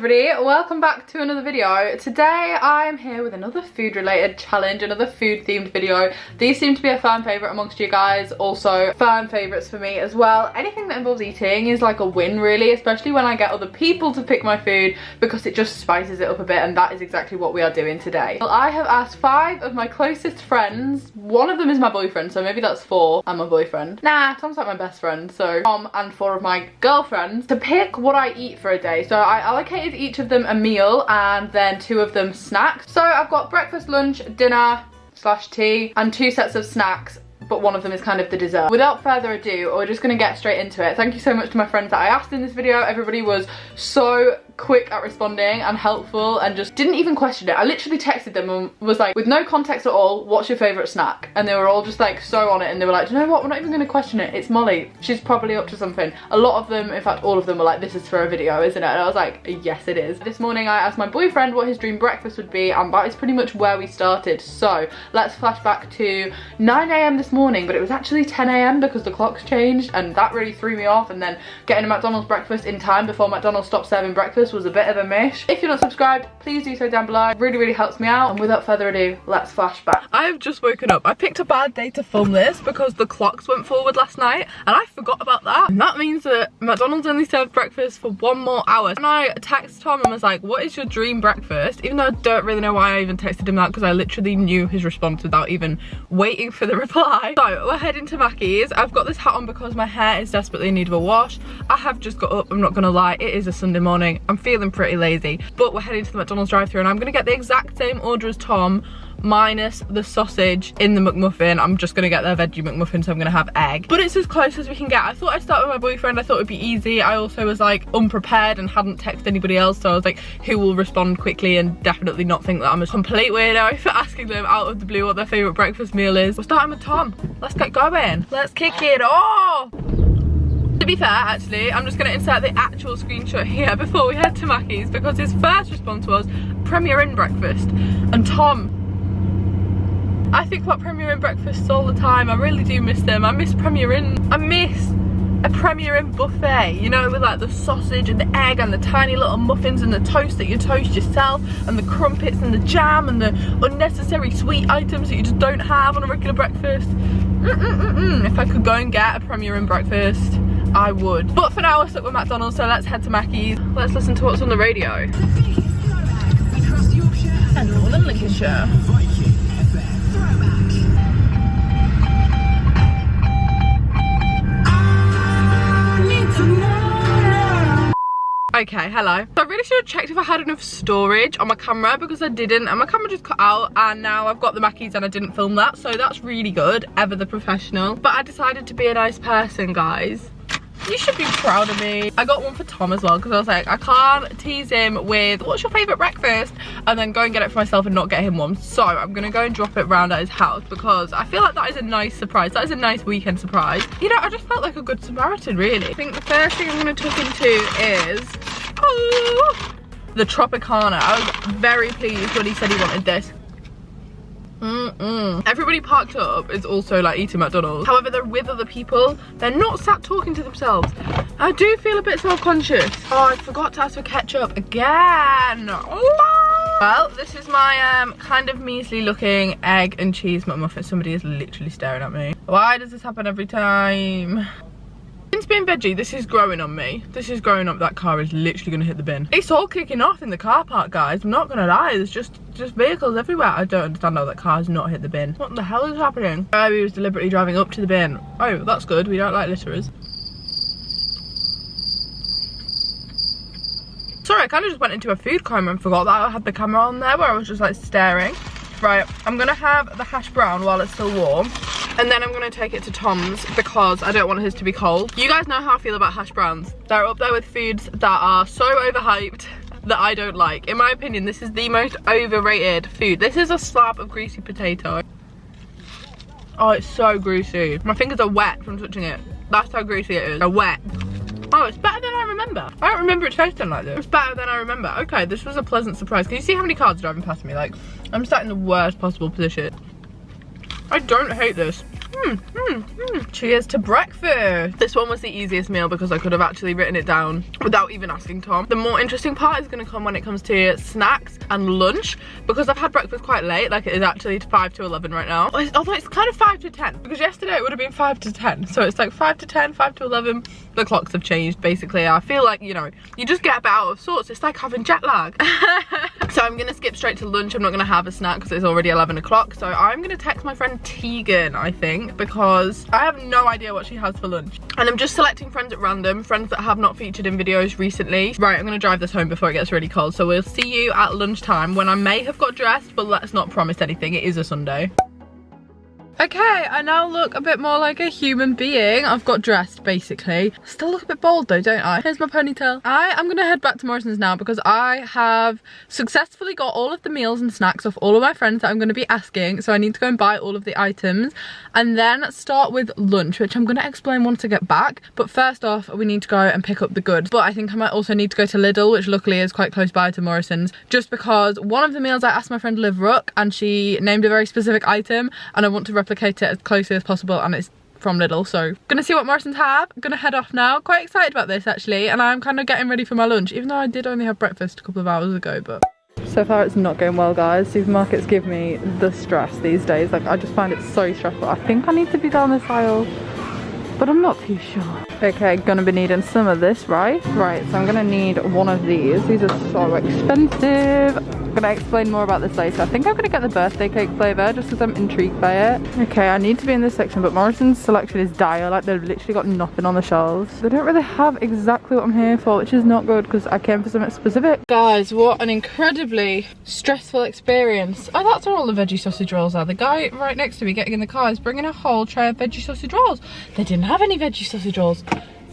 everybody, welcome back to another video. Today I am here with another food related challenge, another food themed video. These seem to be a fan favourite amongst you guys, also fan favourites for me as well. Anything that involves eating is like a win really, especially when I get other people to pick my food, because it just spices it up a bit, and that is exactly what we are doing today. Well, I have asked 5 of my closest friends, one of them is my boyfriend, so maybe that's 4 and my boyfriend. Nah, Tom's like my best friend, so Tom and 4 of my girlfriends, to pick what I eat for a day. So I allocated each of them a meal and then 2 of them snacks. So I've got breakfast, lunch, dinner / tea and 2 sets of snacks, but one of them is kind of the dessert. Without further ado, we're just gonna get straight into it. Thank you so much to my friends that I asked in this video. Everybody was so quick at responding and helpful and just didn't even question it. I literally texted them and was like, with no context at all, what's your favourite snack? And they were all just like so on it, and they were like, do you know what, we're not even going to question it, it's Molly, she's probably up to something. A lot of them, in fact all of them, were like, this is for a video, isn't it? And I was like, yes it is. This morning I asked my boyfriend what his dream breakfast would be, and that is pretty much where we started. So let's flash back to 9 AM this morning, but it was actually 10 AM because the clocks changed, and that really threw me off. And then getting a McDonald's breakfast in time before McDonald's stopped serving breakfast was a bit of a mish. If you're not subscribed, please do so down below. It really helps me out. And without further ado, let's flash back. I've just woken up. I picked a bad day to film this because the clocks went forward last night and I forgot about that. And that means that McDonald's only served breakfast for 1 more hour. And I texted Tom and was like, what is your dream breakfast? Even though I don't really know why I even texted him that, because I literally knew his response without even waiting for the reply. So we're heading to Mackey's. I've got this hat on because my hair is desperately in need of a wash. I have just got up, I'm not gonna lie, it is a Sunday morning. I'm feeling pretty lazy, but we're heading to the McDonald's drive-thru and I'm gonna get the exact same order as Tom, minus the sausage in the McMuffin. I'm just gonna get their veggie McMuffin, so I'm gonna have egg. But it's as close as we can get. I thought I'd start with my boyfriend. I thought it'd be easy. I also was like unprepared and hadn't texted anybody else, so I was like, who will respond quickly and definitely not think that I'm a complete weirdo for asking them out of the blue what their favourite breakfast meal is. We're starting with Tom. Let's get going. Let's kick it off. To be fair, actually, I'm just going to insert the actual screenshot here before we head to Mackey's, because his first response was Premier Inn breakfast. And Tom, I think about Premier Inn breakfasts all the time. I really do miss them. I miss Premier Inn. I miss a Premier Inn buffet, you know, with like the sausage and the egg and the tiny little muffins and the toast that you toast yourself and the crumpets and the jam and the unnecessary sweet items that you just don't have on a regular breakfast. If I could go and get a Premier Inn breakfast, I would. But for now we're stuck with McDonald's, so let's head to Mackey's. Let's listen to what's on the radio. Across Yorkshire and Northern Lincolnshire. Okay, hello. So I really should have checked if I had enough storage on my camera, because I didn't, and my camera just cut out, and now I've got the Mackey's and I didn't film that, so that's really good. Ever the professional. But I decided to be a nice person, guys. You should be proud of me. I got one for Tom as well, because I was like, I can't tease him with what's your favourite breakfast and then go and get it for myself and not get him one. So I'm gonna go and drop it round at his house, because I feel like that is a nice surprise. That is a nice weekend surprise. You know, I just felt like a good Samaritan, really. I think the first thing I'm gonna tuck into is the Tropicana. I was very pleased when he said he wanted this. Everybody parked up is also like eating McDonald's. However, they're with other people. They're not sat talking to themselves. I do feel a bit self-conscious. Oh, I forgot to ask for ketchup again. Oh. Well, this is my kind of measly looking egg and cheese McMuffin. Somebody is literally staring at me. Why does this happen every time? Since being veggie, this is growing on me. This is growing up. That car is literally gonna hit the bin. It's all kicking off in the car park, guys. I'm not gonna lie. There's just vehicles everywhere. I don't understand how that car's not hit the bin. What the hell is happening? He was deliberately driving up to the bin. Oh, that's good. We don't like litterers. Sorry, I kind of just went into a food coma and forgot that I had the camera on there, where I was just like staring. Right, I'm gonna have the hash brown while it's still warm, and then I'm gonna take it to Tom's because I don't want his to be cold. You guys know how I feel about hash browns. They're up there with foods that are so overhyped that I don't like. In my opinion, this is the most overrated food. This is a slab of greasy potato. Oh, it's so greasy. My fingers are wet from touching it. That's how greasy it is. They're wet. Oh, it's better than I remember. I don't remember it tasting like this. It's better than I remember. Okay, this was a pleasant surprise. Can you see how many cars are driving past me? Like, I'm sat in the worst possible position. I don't hate this. Cheers to breakfast. This one was the easiest meal because I could have actually written it down without even asking Tom. The more interesting part is going to come when it comes to snacks and lunch, because I've had breakfast quite late. Like, it is actually 5 to 11 right now, although it's kind of 5 to 10 because yesterday it would have been 5 to 10, so it's like 5 to 10, 5 to 11. The clocks have changed basically. I feel like, you know, you just get a bit out of sorts. It's like having jet lag. So I'm gonna skip straight to lunch. I'm not gonna have a snack because it's already 11 o'clock. So I'm gonna text my friend Tegan, I think, because I have no idea what she has for lunch. And I'm just selecting friends at random, friends that have not featured in videos recently. Right, I'm gonna drive this home before it gets really cold. So we'll see you at lunchtime when I may have got dressed, but let's not promise anything. It is a Sunday. Okay, I now look a bit more like a human being. I've got dressed, basically. Still look a bit bald though, don't I? Here's my ponytail. I am gonna head back to Morrison's now because I have successfully got all of the meals and snacks off all of my friends that I'm gonna be asking. So I need to go and buy all of the items and then start with lunch, which I'm gonna explain once I get back. But first off, we need to go and pick up the goods. But I think I might also need to go to Lidl, which luckily is quite close by to Morrison's, just because one of the meals I asked my friend Liv Rook and she named a very specific item and I want to replicate it as closely as possible, and it's from Lidl. So gonna see what Morrison's have. Gonna head off now. Quite excited about this actually, and I'm kind of getting ready for my lunch, even though I did only have breakfast a couple of hours ago. But so far it's not going well, guys. Supermarkets give me the stress these days. Like, I just find it so stressful. I think I need to be down this aisle, but I'm not too sure. Okay, gonna be needing some of this rice. Right, so I'm gonna need one of these. These are so expensive. I'm gonna explain more about this later. I think I'm gonna get the birthday cake flavour just because I'm intrigued by it. Okay, I need to be in this section, but Morrison's selection is dire. Like, they've literally got nothing on the shelves. They don't really have exactly what I'm here for, which is not good because I came for something specific. Guys, what an incredibly stressful experience. Oh, that's where all the veggie sausage rolls are. The guy right next to me getting in the car is bringing a whole tray of veggie sausage rolls. They didn't have any veggie sausage rolls.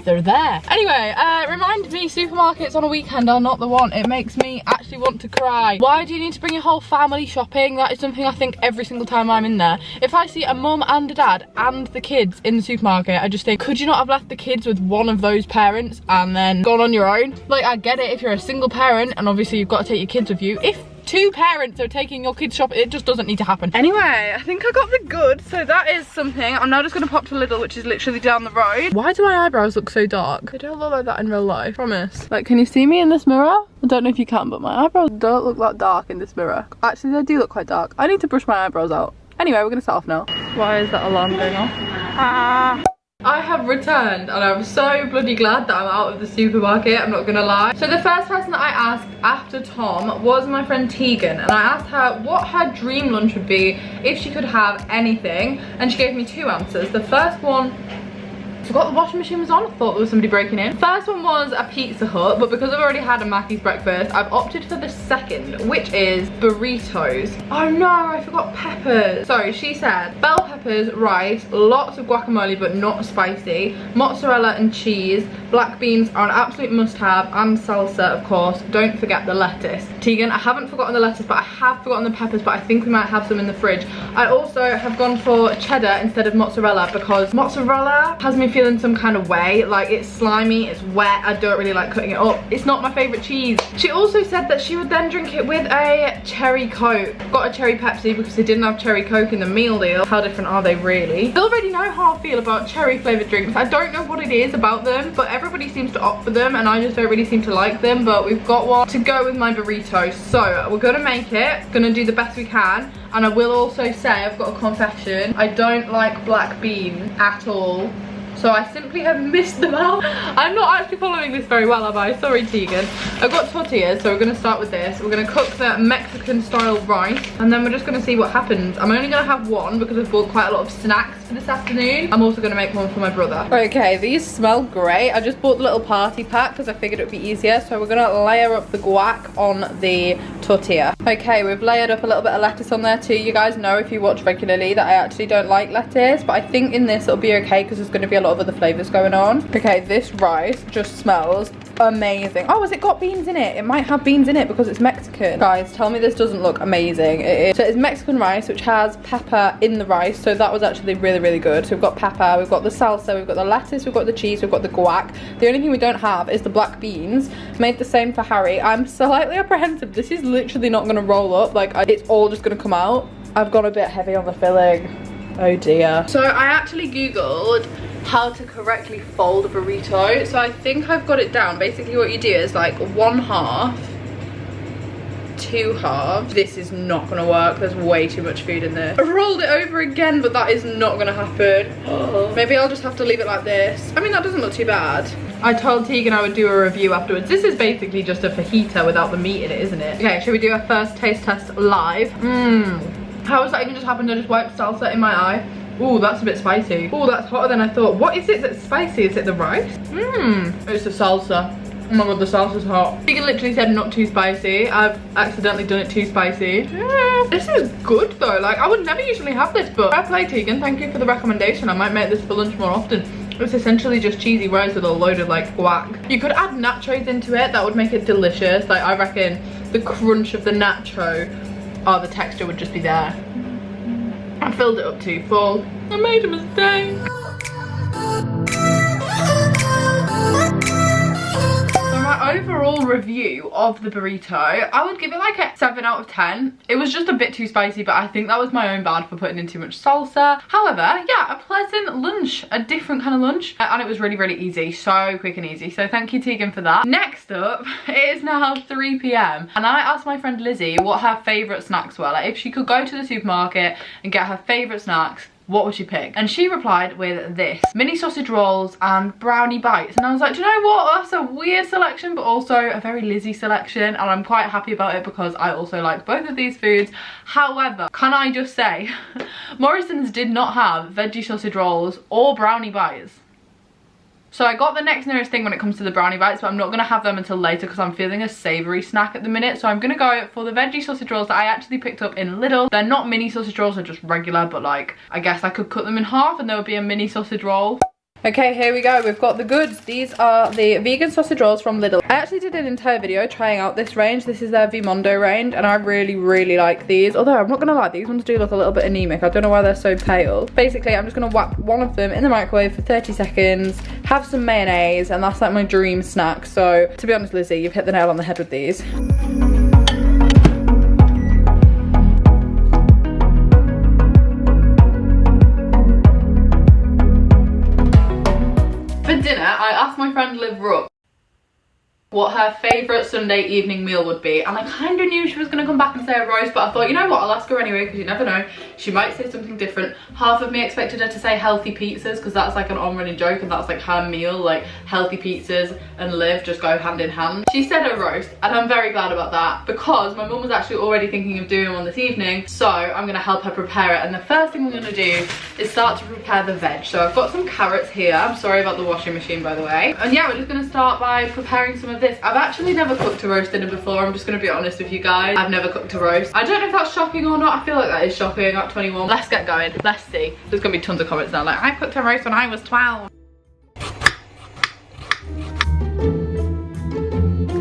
They're there. Anyway, remind me, supermarkets on a weekend are not the one. It makes me actually want to cry. Why do you need to bring your whole family shopping? That is something I think every single time I'm in there. If I see a mum and a dad and the kids in the supermarket, I just think, could you not have left the kids with one of those parents and then gone on your own? Like, I get it if you're a single parent and obviously you've got to take your kids with you. If 2 parents are taking your kids shopping, it just doesn't need to happen. Anyway, I think I got the goods, so that is something. I'm now just gonna pop to Lidl, which is literally down the road. Why do my eyebrows look so dark? They don't look like that in real life, promise. Like, can you see me in this mirror? I don't know if you can, but my eyebrows don't look that dark in this mirror. Actually, they do look quite dark. I need to brush my eyebrows out. Anyway, we're gonna start off now. Why is that alarm going off? Ah! I have returned and I'm so bloody glad that I'm out of the supermarket, I'm not gonna lie. So the first person that I asked after Tom was my friend Tegan, and I asked her what her dream lunch would be if she could have anything, and she gave me 2 answers. The first one, I forgot the washing machine was on. I thought there was somebody breaking in. First one was a Pizza Hut, but because I've already had a Mackey's breakfast, I've opted for the second, which is burritos. Oh no, I forgot peppers. Sorry, she said bell peppers, rice, lots of guacamole but not spicy, mozzarella and cheese, black beans are an absolute must-have, and salsa, of course. Don't forget the lettuce. Tegan, I haven't forgotten the lettuce, but I have forgotten the peppers, but I think we might have some in the fridge. I also have gone for cheddar instead of mozzarella because mozzarella has me feeling some kind of way. Like, it's slimy, it's wet, I don't really like cutting it up. It's not my favourite cheese. She also said that she would then drink it with a cherry coke. Got a cherry Pepsi because they didn't have cherry coke in the meal deal. How different are they really? I already know how I feel about cherry flavoured drinks. I don't know what it is about them, but everybody seems to opt for them and I just don't really seem to like them. But we've got one to go with my burrito, so we're gonna make it, gonna do the best we can. And I will also say, I've got a confession, I don't like black beans at all. So I simply have missed them out. I'm not actually following this very well, am I? Sorry, Tegan. I've got tortillas, so we're gonna start with this. We're gonna cook the Mexican style rice, and then we're just gonna see what happens. I'm only gonna have one because I've bought quite a lot of snacks for this afternoon. I'm also gonna make one for my brother. Okay, these smell great. I just bought the little party pack because I figured it would be easier. So we're gonna layer up the guac on the tortilla. Okay, we've layered up a little bit of lettuce on there too. You guys know if you watch regularly that I actually don't like lettuce, but I think in this it'll be okay because there's gonna be a lot of other flavors going on. Okay, this rice just smells amazing. Oh, has it got beans in it? It might have beans in it because it's Mexican. Guys, tell me this doesn't look amazing. It is. So it's Mexican rice which has pepper in the rice, so that was actually really good. So we've got pepper, we've got the salsa, we've got the lettuce, we've got the cheese, we've got the guac. The only thing we don't have is the black beans. Made the same for Harry. I'm slightly apprehensive. This is literally not going to roll up. Like, it's all just going to come out. I've gone a bit heavy on the filling. Oh dear. So I actually googled how to correctly fold a burrito. So I think I've got it down. Basically what you do is like 1/2, 2/2. This is not gonna work. There's way too much food in there. I rolled it over again, but that is not gonna happen. Maybe I'll just have to leave it like this. I mean, that doesn't look too bad. I told Tegan I would do a review afterwards. This is basically just a fajita without the meat in it, isn't it? Okay, should we do a first taste test live? How has that even just happened? I just wiped salsa in my eye. Ooh, that's a bit spicy. Ooh, that's hotter than I thought. What is it that's spicy? Is it the rice? It's the salsa. Oh my god, the salsa's hot. Tegan literally said not too spicy. I've accidentally done it too spicy. This is good though. Like, I would never usually have this, but fair play, Tegan. Thank you for the recommendation. I might make this for lunch more often. It's essentially just cheesy rice with a load of like guac. You could add nachos into it. That would make it delicious. Like, I reckon the crunch of the nacho, oh, the texture would just be there. I filled it up too full. I made a mistake. My overall review of the burrito, I would give it like a 7 out of 10. It was just a bit too spicy, but I think that was my own bad for putting in too much salsa. However, yeah, a pleasant lunch, a different kind of lunch, and it was really, really easy, so quick and easy. So thank you, Tegan, for that. Next up, it is now 3 p.m. and I asked my friend Lizzie what her favourite snacks were. Like, if she could go to the supermarket and get her favourite snacks, what would she pick? And she replied with this: mini sausage rolls and brownie bites. And I was like, do you know what? That's a weird selection, but also a very Lizzie selection. And I'm quite happy about it because I also like both of these foods. However, can I just say, Morrison's did not have veggie sausage rolls or brownie bites. So I got the next nearest thing when it comes to the brownie bites, but I'm not going to have them until later because I'm feeling a savoury snack at the minute. So I'm going to go for the veggie sausage rolls that I actually picked up in Lidl. They're not mini sausage rolls, they're just regular, but like, I guess I could cut them in half and there would be a mini sausage roll. Okay, here we go. We've got the goods. These are the vegan sausage rolls from Lidl. I actually did an entire video trying out this range. This is their Vimondo range, and I really, really like these. Although, I'm not going to lie, these ones do look a little bit anemic. I don't know why they're so pale. Basically, I'm just going to whap one of them in the microwave for 30 seconds, have some mayonnaise, and that's like my dream snack. So, to be honest, Lizzie, you've hit the nail on the head with these. For dinner, I asked my friend Liv Rook what her favourite Sunday evening meal would be, and I kind of knew she was going to come back and say a roast, but I thought, you know what, I'll ask her anyway because you never know, she might say something different. Half of me expected her to say healthy pizzas because that's like an on-running joke and that's like her meal, like healthy pizzas and Liv just go hand in hand. She said a roast, and I'm very glad about that because my mum was actually already thinking of doing one this evening, so I'm going to help her prepare it. And the first thing we're going to do is start to prepare the veg. So I've got some carrots here. I'm sorry about the washing machine, by the way. And yeah, we're just going to start by preparing some of this. I've actually never cooked a roast dinner before. I'm just going to be honest with you guys. I've never cooked a roast. I don't know if that's shocking or not. I feel like that is shocking at 21. Let's get going. Let's see. There's going to be tons of comments now like, I cooked a roast when I was 12.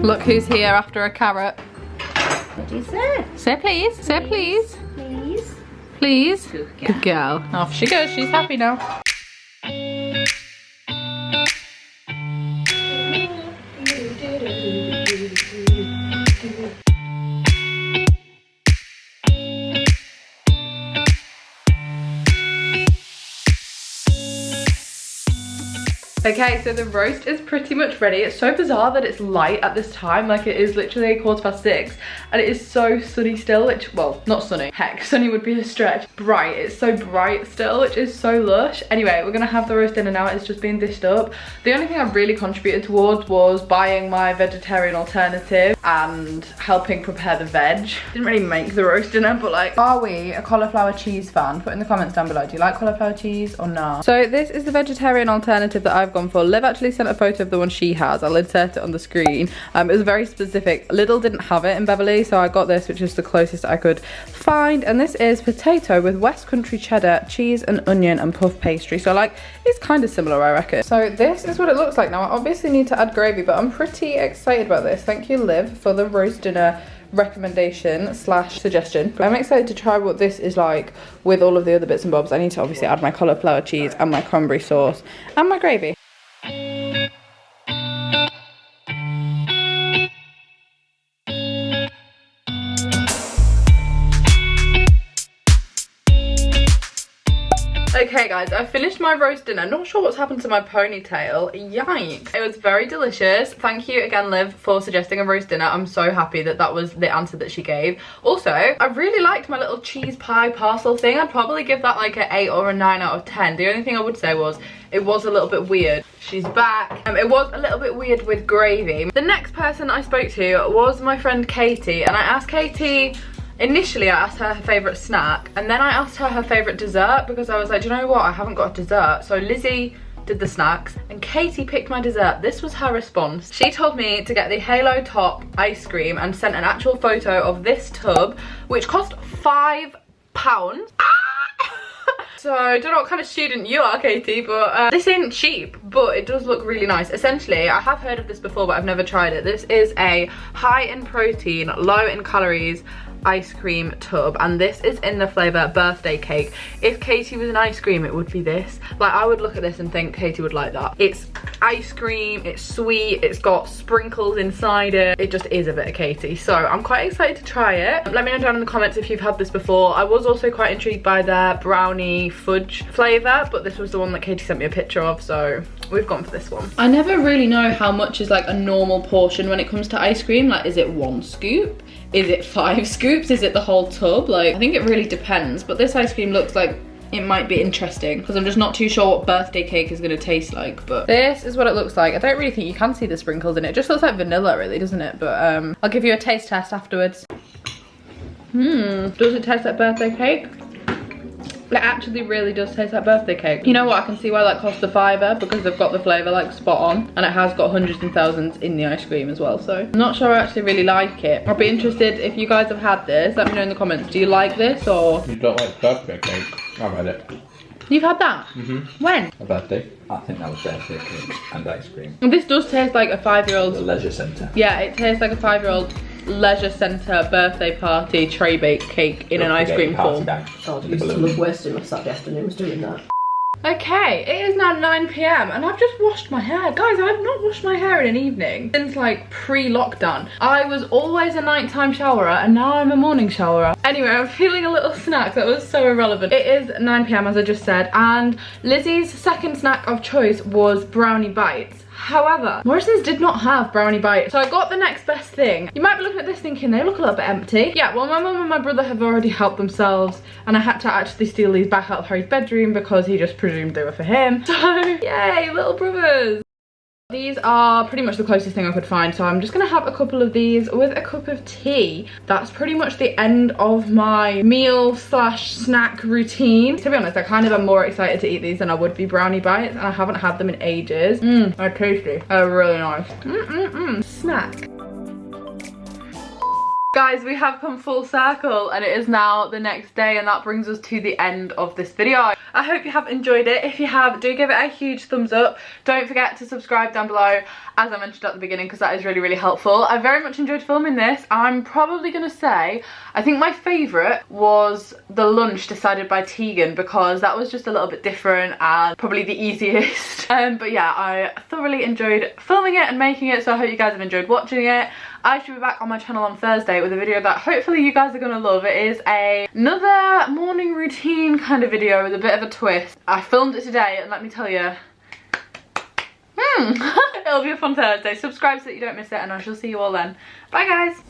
Look who's here after a carrot. What do you say? Say please. Say please. Please. Please. Good girl. Off she goes. She's happy now. Okay, so the roast is pretty much ready. It's so bizarre that it's light at this time. Like, it is literally 6:15 and it is so sunny still, which, well, not sunny. Heck, sunny would be a stretch. Bright. It's so bright still, which is so lush. Anyway, we're gonna have the roast dinner now. It's just being dished up. The only thing I really contributed towards was buying my vegetarian alternative and helping prepare the veg. Didn't really make the roast dinner, but like, are we a cauliflower cheese fan? Put in the comments down below. Do you like cauliflower cheese or not? So this is the vegetarian alternative that I've gone for. Liv actually sent a photo of the one she has. I'll insert it on the screen. It was very specific. Lidl didn't have it in Beverley, so I got this, which is the closest I could find. And this is potato with West Country cheddar, cheese and onion and puff pastry. So like, it's kind of similar, I reckon. So this is what it looks like. Now I obviously need to add gravy, but I'm pretty excited about this. Thank you, Liv, for the roast dinner recommendation slash suggestion. I'm excited to try what this is like with all of the other bits and bobs. I need to obviously add my cauliflower cheese and my cranberry sauce and my gravy. Okay guys, I finished my roast dinner. Not sure what's happened to my ponytail. Yikes. It was very delicious. Thank you again, Liv, for suggesting a roast dinner. I'm so happy that that was the answer that she gave. Also, I really liked my little cheese pie parcel thing. I'd probably give that like an 8 or a 9 out of 10. The only thing I would say was it was a little bit weird. She's back. It was a little bit weird with gravy. The next person I spoke to was my friend Katie, and I asked Katie, initially I asked her favourite snack, and then I asked her favourite dessert, because I was like, do you know what, I haven't got a dessert. So Lizzie did the snacks and Katie picked my dessert. This was her response. She told me to get the Halo Top ice cream and sent an actual photo of this tub, which cost £5. So I don't know what kind of student you are, Katie, but this ain't cheap, but it does look really nice. Essentially, I have heard of this before, but I've never tried it. This is a high in protein, low in calories ice cream tub, and this is in the flavour birthday cake. If Katie was an ice cream, it would be this. Like, I would look at this and think Katie would like that. It's ice cream, it's sweet, it's got sprinkles inside it. It just is a bit of Katie. So I'm quite excited to try it. Let me know down in the comments if you've had this before. I was also quite intrigued by their brownie fudge flavour, but this was the one that Katie sent me a picture of, so we've gone for this one. I never really know how much is like a normal portion when it comes to ice cream. Like, is it 1 scoop? Is it 5 scoops? Is it the whole tub? Like, I think it really depends, but this ice cream looks like it might be interesting because I'm just not too sure what birthday cake is going to taste like. But this is what it looks like. I don't really think you can see the sprinkles in it. It just looks like vanilla, really, doesn't it? But I'll give you a taste test afterwards. Does it taste like birthday cake? It actually really does taste like birthday cake. You know what, I can see why that cost a £5, because they've got the flavour like spot on, and it has got hundreds and thousands in the ice cream as well. So I'm not sure I actually really like it. I'll be interested if you guys have had this. Let me know in the comments. Do you like this, or you don't like birthday cake? I've had it. You've had that? When? A birthday. I think that was birthday cake and ice cream. And this does taste like a 5-year-old's. The leisure centre. Yeah, it tastes like a 5-year-old leisure centre birthday party tray baked cake in an ice cream form. God, I used to love wasting my Saturday afternoons doing that. Okay, it is now 9 PM and I've just washed my hair. Guys, I've not washed my hair in an evening since like pre-lockdown. I was always a nighttime showerer and now I'm a morning showerer. Anyway, I'm feeling a little snack that was so irrelevant. It is 9 PM as I just said, and Lizzie's second snack of choice was brownie bites. However, Morrison's did not have brownie bites, so I got the next best thing. You might be looking at this thinking they look a little bit empty. Yeah, well, my mum and my brother have already helped themselves, and I had to actually steal these back out of Harry's bedroom because he just presumed they were for him. So, yay, little brothers. These are pretty much the closest thing I could find, so I'm just gonna have a couple of these with a cup of tea. That's pretty much the end of my meal slash snack routine. To be honest, I kind of am more excited to eat these than I would be brownie bites, and I haven't had them in ages. They're tasty. They're really nice. Snack. Guys, we have come full circle and it is now the next day, and that brings us to the end of this video. I hope you have enjoyed it. If you have, do give it a huge thumbs up. Don't forget to subscribe down below, as I mentioned at the beginning, because that is really, really helpful. I very much enjoyed filming this. I'm probably going to say, I think my favourite was the lunch decided by Tegan, because that was just a little bit different and probably the easiest. But yeah, I thoroughly enjoyed filming it and making it, so I hope you guys have enjoyed watching it. I should be back on my channel on Thursday with a video that hopefully you guys are going to love. It is another morning routine kind of video with a bit of a twist. I filmed it today and let me tell you, it'll be a fun Thursday. Subscribe so that you don't miss it, and I shall see you all then. Bye guys.